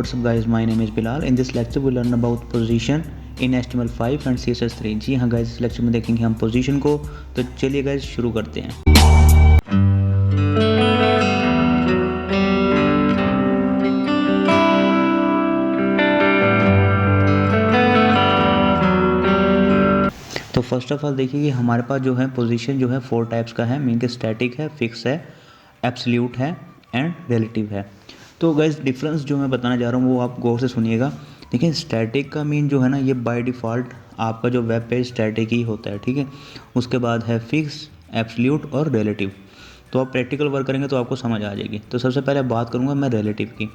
What's up guys, my name is Bilal. In this lecture we'll learn about position in HTML5 and CSS3। जी हाँ guys, इस lecture में देखेंगे हम position को। तो चलिए गाइस शुरू करते हैं। तो फर्स्ट ऑफ ऑल देखिए कि हमारे पास जो है पोजीशन जो है 4 टाइप्स का है। मीन के स्टैटिक है, फिक्स है, एब्सोल्यूट है एंड रिलेटिव है। तो गाइस डिफरेंस जो मैं बताना जा रहा हूँ वो आप गौर से सुनिएगा। देखिए स्टैटिक का मीन जो है ना, ये बाय डिफ़ॉल्ट आपका जो वेब पेज स्टैटिक ही होता है, ठीक है। उसके बाद है फिक्स, एब्सोल्यूट और रिलेटिव। तो आप प्रैक्टिकल वर्क करेंगे तो आपको समझ आ जाएगी। तो सबसे पहले बात करूँगा मैं रिलेटिव की।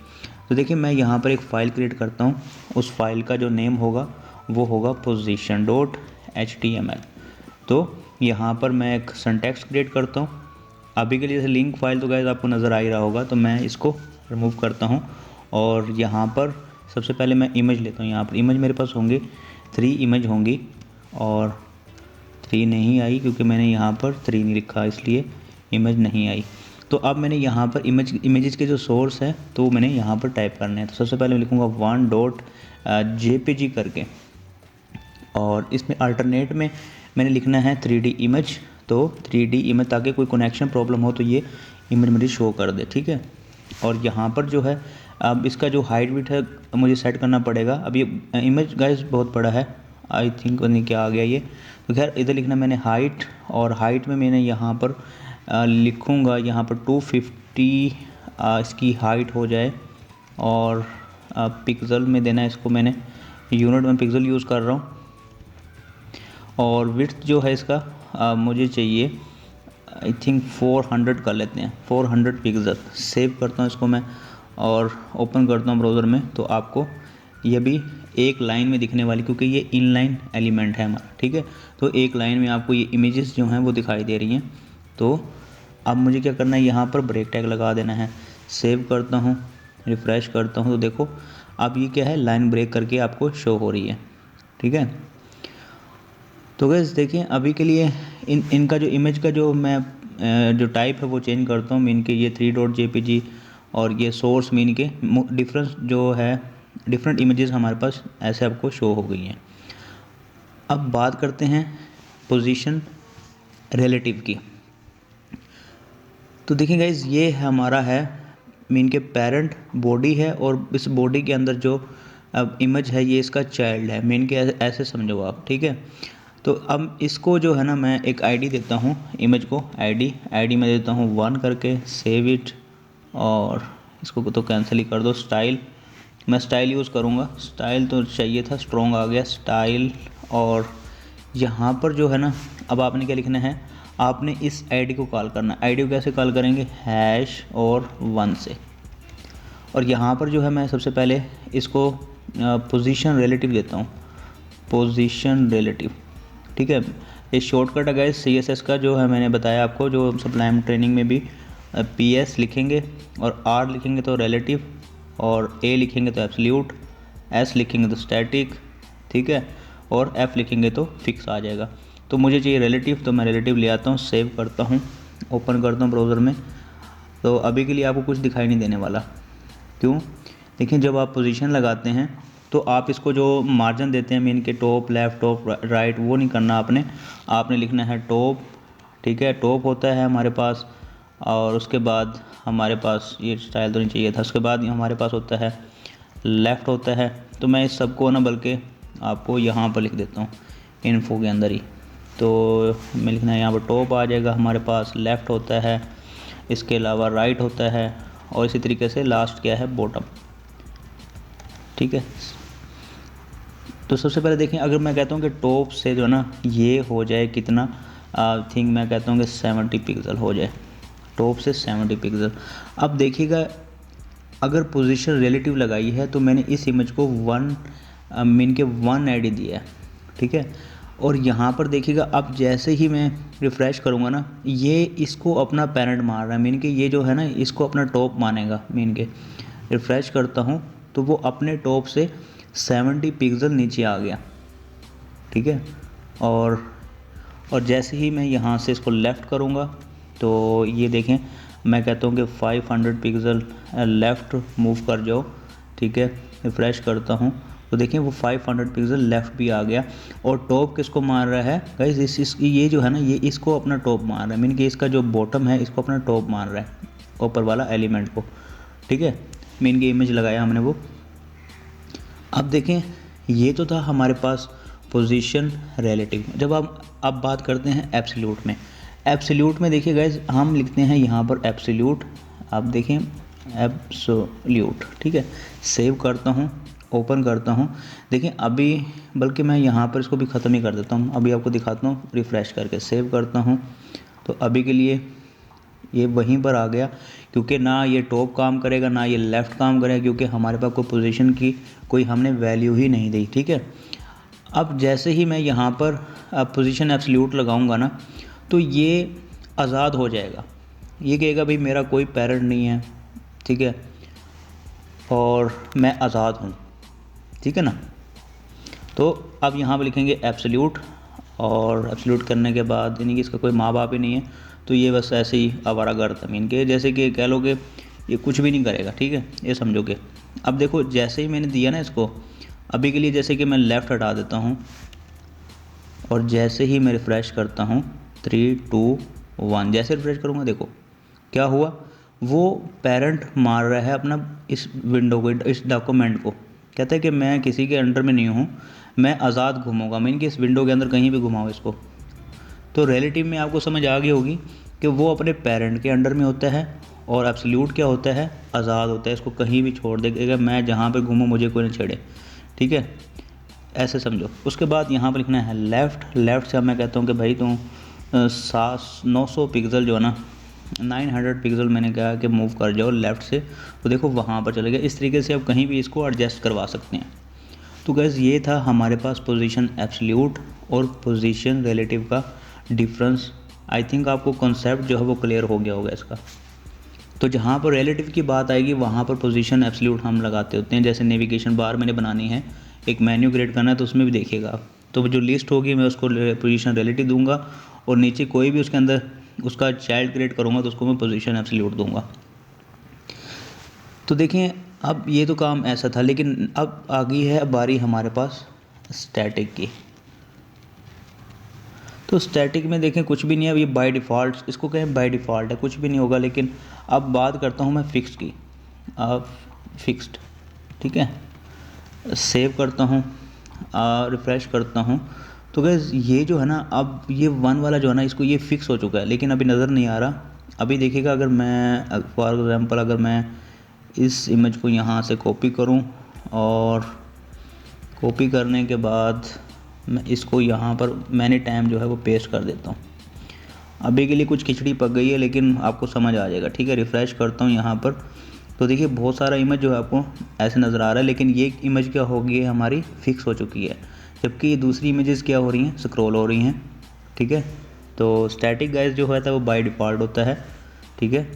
तो देखिए मैं यहाँ पर एक फ़ाइल क्रिएट करता हूँ। उस फाइल का जो नेम होगा वो होगा position.html। तो यहाँ पर मैं एक सिंटैक्स क्रिएट करता हूँ। अभी के लिए जैसे लिंक फाइल तो गाइस आपको नज़र आ ही रहा होगा, तो मैं इसको रिमूव करता हूँ और यहाँ पर सबसे पहले मैं इमेज लेता हूँ। यहाँ पर इमेज मेरे पास होंगी 3 इमेज होंगी और 3 नहीं आई क्योंकि मैंने यहाँ पर 3 नहीं लिखा, इसलिए इमेज नहीं आई। तो अब मैंने यहाँ पर इमेजेस के जो सोर्स है तो मैंने यहाँ पर टाइप करने हैं। तो सबसे पहले मैं लिखूँगा 1.jpg करके, और इसमें अल्टरनेट में मैंने लिखना है 3D इमेज। तो 3D इमेज, ताकि कोई कनेक्शन प्रॉब्लम हो तो ये इमेज मुझे शो कर दे, ठीक है। और यहाँ पर जो है अब इसका जो हाइट विड्थ है मुझे सेट करना पड़ेगा। अब ये इमेज गाइस बहुत बड़ा है, आई थिंक नहीं क्या आ गया ये। तो खैर इधर लिखना मैंने हाइट, और हाइट में मैंने यहाँ पर लिखूँगा यहाँ पर 250 इसकी हाइट हो जाए। और पिक्सल में देना है इसको, मैंने यूनिट में पिक्सल यूज़ कर रहा हूँ। और विड्थ जो है इसका मुझे चाहिए आई थिंक 400 कर लेते हैं, 400 पिक्सल। सेव करता हूँ इसको मैं और ओपन करता हूँ ब्राउज़र में। तो आपको ये भी एक लाइन में दिखने वाली, क्योंकि ये इनलाइन एलिमेंट है हमारा, ठीक है। तो एक लाइन में आपको ये इमेजेस जो हैं वो दिखाई दे रही हैं। तो अब मुझे क्या करना है, यहाँ पर ब्रेक टैग लगा देना है। सेव करता हूँ, रिफ़्रेश करता हूँ, तो देखो अब ये क्या है, लाइन ब्रेक करके आपको शो हो रही है, ठीक है। तो गाइस देखिए अभी के लिए इनका जो इमेज का जो मैं जो टाइप है वो चेंज करता हूँ। मीन के ये 3.jpg और ये सोर्स, मीन के डिफरेंस जो है, डिफरेंट इमेजेस हमारे पास ऐसे आपको शो हो गई हैं। अब बात करते हैं पोजीशन रिलेटिव की। तो देखिए गाइस ये हमारा है मीन के पेरेंट बॉडी है, और इस बॉडी के अंदर जो अब इमेज है ये इसका चाइल्ड है। मीन के ऐसे समझो आप, ठीक है। तो अब इसको जो है ना, मैं एक आईडी देता हूँ इमेज को। आईडी में देता हूँ 1 करके, सेव इट, और इसको तो कैंसिल ही कर दो। स्टाइल, मैं स्टाइल यूज़ करूँगा। स्टाइल तो चाहिए था, स्ट्रॉन्ग आ गया स्टाइल। और यहाँ पर जो है ना, अब आपने क्या लिखना है, आपने इस आईडी को कॉल करना। आईडी को कैसे कॉल करेंगे, हैश और 1 से। और यहाँ पर जो है मैं सबसे पहले इसको पोजीशन रिलेटिव देता हूँ, पोजीशन रिलेटिव, ठीक है। ये शॉर्टकट है गाइस CSS का, जो है मैंने बताया आपको, जो सप्लाइम ट्रेनिंग में भी PS लिखेंगे और R लिखेंगे तो रिलेटिव, और A लिखेंगे तो एब्सोल्यूट, S लिखेंगे तो स्टैटिक, ठीक है, और F लिखेंगे तो फिक्स आ जाएगा। तो मुझे चाहिए रिलेटिव, तो मैं रिलेटिव ले आता हूँ, सेव करता हूँ, ओपन करता हूँ ब्राउज़र में। तो अभी के लिए आपको कुछ दिखाई नहीं देने वाला, क्यों? देखिए जब आप पोजीशन लगाते हैं तो आप इसको जो मार्जिन देते हैं, मीन के टॉप लेफ़्ट टॉप राइट, वो नहीं करना आपने लिखना है टॉप, ठीक है। टॉप होता है हमारे पास, और उसके बाद हमारे पास ये स्टाइल तो नहीं चाहिए था। उसके बाद हमारे पास होता है लेफ़्ट होता है। तो मैं इस सबको ना बल्कि आपको यहाँ पर लिख देता हूँ इन्फो के अंदर ही। तो मैं लिखना है यहाँ पर टॉप आ जाएगा हमारे पास, लेफ़्ट होता है, इसके अलावा राइट होता है, और इसी तरीके से लास्ट क्या है, बॉटम, ठीक है। तो सबसे पहले देखें, अगर मैं कहता हूँ कि टॉप से जो है ना ये हो जाए कितना, थिंक मैं कहता हूँ कि 70 पिक्सल हो जाए, टॉप से 70 पिक्सल। अब देखिएगा अगर पोजीशन रिलेटिव लगाई है तो मैंने इस इमेज को 1 मीन के 1 आईडी दिया है, ठीक है। और यहाँ पर देखिएगा अब जैसे ही मैं रिफ़्रेश करूँगा ना, ये इसको अपना पेरेंट मान रहा है, मीन के ये जो है ना इसको अपना टॉप मानेगा। मीन के रिफ़्रेश करता हूँ तो वो अपने टॉप से 70 पिक्सल नीचे आ गया, ठीक है। और जैसे ही मैं यहाँ से इसको लेफ़्ट करूँगा तो ये देखें, मैं कहता हूँ कि 500 पिक्सल लेफ़्ट मूव कर जाओ, ठीक है, रिफ़्रेश करता हूँ तो देखिए वो 500 पिक्सल लेफ़्ट भी आ गया। और टॉप किसको मार रहा है गाइस, ये जो है ना, ये इसको अपना टॉप मार रहा है, मीन कि इसका जो बॉटम है इसको अपना टॉप मार रहा है, ऊपर वाला एलिमेंट को, ठीक है। मीन की इमेज लगाया हमने वो। अब देखें, ये तो था हमारे पास पोजीशन रिलेटिव। जब अब बात करते हैं एब्सोल्यूट में। एब्सोल्यूट में देखिए गाइस, हम लिखते हैं यहाँ पर एब्सोल्यूट। आप देखें एब्सोल्यूट, ठीक है। सेव करता हूँ, ओपन करता हूँ। देखिए अभी, बल्कि मैं यहाँ पर इसको भी ख़त्म ही कर देता हूँ, अभी आपको दिखाता हूँ। रिफ़्रेश करके सेव करता हूँ तो अभी के लिए ये वहीं पर आ गया, क्योंकि ना ये टॉप काम करेगा ना ये लेफ़्ट काम करेगा, क्योंकि हमारे पास कोई पोजीशन की कोई हमने वैल्यू ही नहीं दी, ठीक है। अब जैसे ही मैं यहाँ पर पोजीशन एब्सोल्यूट लगाऊंगा ना, तो ये आज़ाद हो जाएगा। ये कहेगा भाई मेरा कोई पेरेंट नहीं है, ठीक है, और मैं आज़ाद हूँ, ठीक है ना। तो अब यहाँ पर लिखेंगे एब्सोल्यूट, और एब्सोल्यूट करने के बाद यानी कि इसका कोई माँ बाप ही नहीं है, तो ये बस ऐसे ही आवारागर्द मीन के, जैसे कि कह लो कि ये कुछ भी नहीं करेगा, ठीक है, ये समझोगे। अब देखो जैसे ही मैंने दिया ना इसको, अभी के लिए जैसे कि मैं लेफ़्ट हटा देता हूँ और जैसे ही मैं रिफ़्रेश करता हूँ 3 2 1, जैसे रिफ़्रेश करूँगा देखो क्या हुआ, वो पेरेंट मार रहा है अपना इस विंडो को, इस डॉक्यूमेंट को। कहता है कि मैं किसी के अंडर में नहीं हूँ, मैं आज़ाद घूमूंगा, मीन कि इस विंडो के अंदर कहीं भी घुमाओ इसको। तो रिलेटिव में आपको समझ आ गई होगी कि वो अपने पेरेंट के अंडर में होता है, और एब्सोल्यूट क्या होता है, आज़ाद होता है, इसको कहीं भी छोड़ देगा, मैं जहाँ पे घूमूँ मुझे कोई नहीं छेड़े, ठीक है, ऐसे समझो। उसके बाद यहाँ पर लिखना है लेफ़्ट। लेफ़्ट से मैं कहता हूँ कि भाई तुम 900 पिक्सल जो है ना, 900 पिक्सल मैंने कहा कि मूव कर जाओ लेफ़्ट से, तो देखो वहाँ पर चले गए। इस तरीके से आप कहीं भी इसको एडजस्ट करवा सकते हैं। तो गैस ये था हमारे पास पोजीशन एब्सोल्यूट और पोजीशन रिलेटिव का डिफरेंस। आई थिंक आपको कॉन्सेप्ट जो है वो क्लियर हो गया होगा इसका। तो जहाँ पर रिलेटिव की बात आएगी वहाँ पर पोजीशन एब्सोल्यूट हम लगाते होते हैं। जैसे नेविगेशन बार मैंने बनानी है, एक मेन्यू क्रिएट करना है, तो उसमें भी देखिएगा आप, तो जो लिस्ट होगी मैं उसको पोजीशन रिलेटिव दूंगा, और नीचे कोई भी उसके अंदर उसका चाइल्ड क्रिएट करूँगा तो उसको मैं पोजीशन एब्सोल्यूट दूंगा। तो देखें अब ये तो काम ऐसा था, लेकिन अब आ गई है बारी हमारे पास स्टैटिक की। तो स्टैटिक में देखें कुछ भी नहीं है, अब ये बाय डिफ़ॉल्ट, इसको कहें बाय डिफ़ॉल्ट है, कुछ भी नहीं होगा। लेकिन अब बात करता हूँ मैं फिक्स की। अब फिक्स्ड, ठीक है, सेव करता हूँ, रिफ़्रेश करता हूँ, तो गैस ये जो है ना, अब ये 1 वाला जो है ना, इसको ये फिक्स हो चुका है, लेकिन अभी नज़र नहीं आ रहा। अभी देखिएगा, अगर मैं फॉर एग्ज़ाम्पल अगर मैं इस इमेज को यहाँ से कॉपी करूँ, और कॉपी करने के बाद मैं इसको यहाँ पर मैनी टाइम जो है वो पेस्ट कर देता हूँ। अभी के लिए कुछ खिचड़ी पक गई है, लेकिन आपको समझ आ जाएगा, ठीक है। रिफ़्रेश करता हूँ यहाँ पर, तो देखिए बहुत सारा इमेज जो है आपको ऐसे नज़र आ रहा है, लेकिन ये इमेज क्या हो गई है, हमारी फिक्स हो चुकी है, जबकि ये दूसरी इमेजेस क्या हो रही हैं, स्क्रॉल हो रही हैं, ठीक है। तो स्टैटिक गाइस जो होता है वो बाय डिफ़ॉल्ट होता है, ठीक है।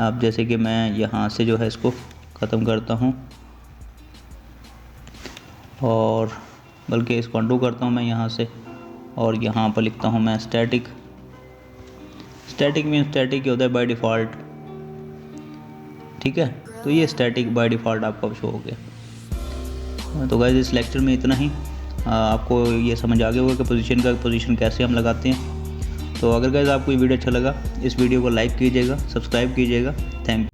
अब जैसे कि मैं यहाँ से जो है इसको ख़त्म करता हूँ, और बल्कि इसको अंडू करता हूँ मैं यहाँ से, और यहाँ पर लिखता हूँ मैं स्टैटिक। स्टैटिक मीन स्टैटिक होता है बाय डिफ़ॉल्ट, ठीक है। तो ये स्टैटिक बाय डिफ़ॉल्ट आपको शो हो गया। तो गाइस इस लेक्चर में इतना ही। आपको ये समझ आ गया होगा कि पोजीशन कैसे हम लगाते हैं। तो अगर गाइस आपको ये वीडियो अच्छा लगा, इस वीडियो को लाइक कीजिएगा, सब्सक्राइब कीजिएगा। Thank you.